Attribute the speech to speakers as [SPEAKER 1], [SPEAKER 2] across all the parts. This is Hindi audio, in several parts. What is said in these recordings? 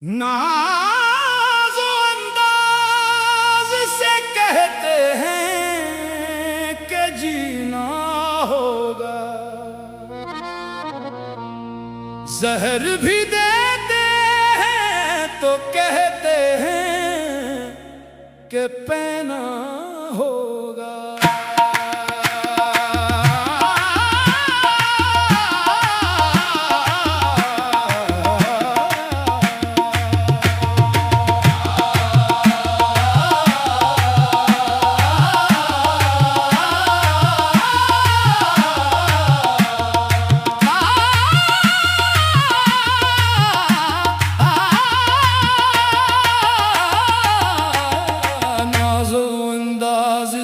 [SPEAKER 1] नाज़ो अंदाज से कहते हैं कि जीना होगा, जहर भी देते हैं तो कहते हैं कि पीना होगा।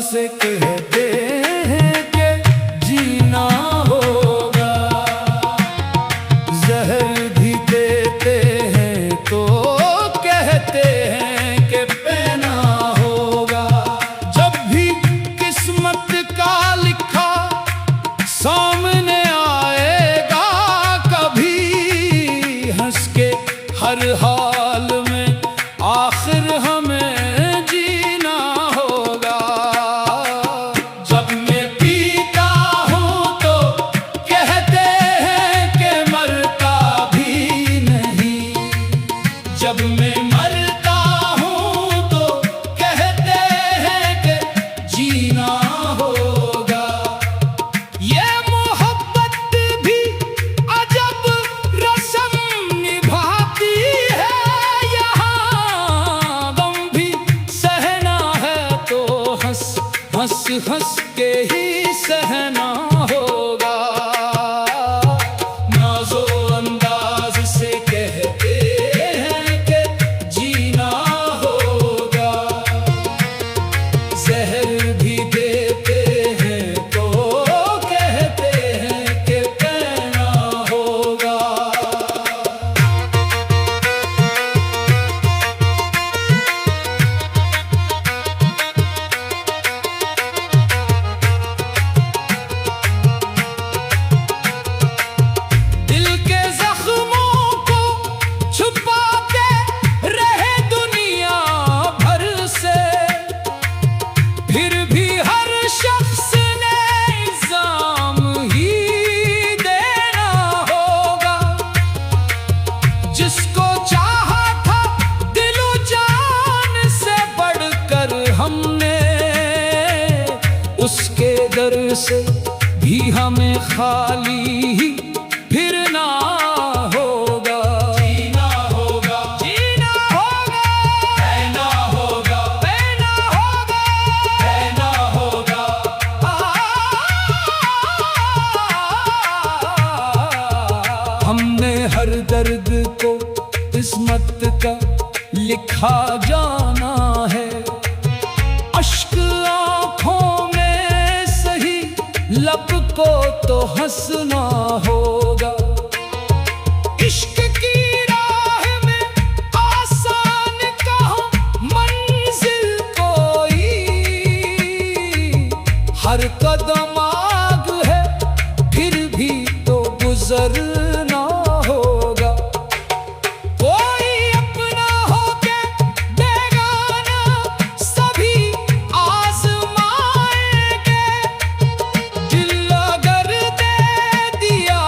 [SPEAKER 1] से कहते हैं कि जीना होगा, जहर भी देते हैं तो कहते हैं कि पीना होगा। जब भी किस्मत का लिखा सामने आएगा, कभी हंस के हर हाल में आखिर हमें जब मैं मरता हूँ तो कहते हैं कि जीना होगा। ये मोहब्बत भी अजब रस्म निभाती है, यहाँ गम भी सहना है तो हंस हंस हंस के ही सहना होगा। नाज़ो अंदाज से कहते जहर भी देते हैं तो कहते हैं कि पीना होगा। दिल के जख्मों को छुपाते रहे दुनिया भर से, फिर भी हर शख्स ने इल्जाम ही देना होगा। जिसको चाहा था दिलो जान से बढ़कर हमने, उसके दर से भी हमें खाली ही फिरना होगा। जीना होगा, जीना होगा, पीना होगा, पीना होगा, पीना होगा। हमने हर दर्द को किस्मत का लिखा जाना है, अश्क आँखों में सही लब को तो हंसना होगा। इश्क की राह में आसान कहो मंजिल कोई, हर कदम आग है फिर भी तो गुजरना होगा। कोई अपना हो के बेगाना सभी आजमाएंगे, दिल अगर दे दिया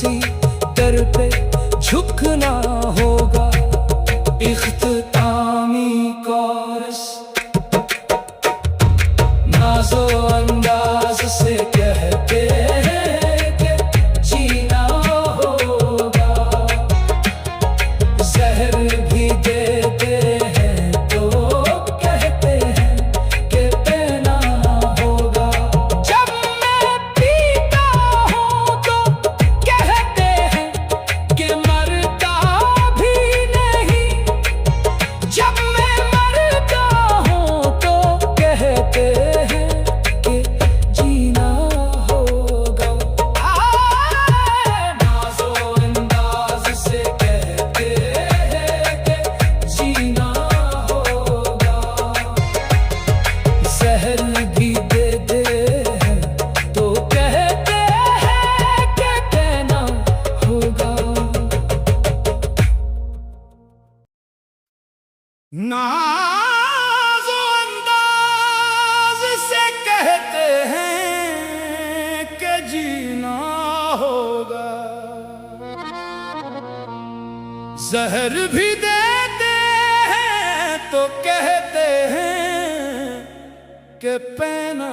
[SPEAKER 1] किसी दर पे झुकना होगा। इख्तितामी कोरस नाज़ो अंदाज से कहते हैं कि जीना होगा। जहर भी देते हैं तो कहते हैं कि पीना होगा। जब मैं पीता हूँ तो कहते हैं कि मरता भी नहीं। जब मैं मरता हूँ तो कहते हैं कि जीना होगा। नाज़ो अंदाज से कहते हैं कि जीना होगा। जहर भी देते हैं तो कहते हैं कि पीना होगा। नाज़ो अंदाज से कहते हैं कि जीना होगा। जहर भी देते हैं तो कहते हैं कि पीना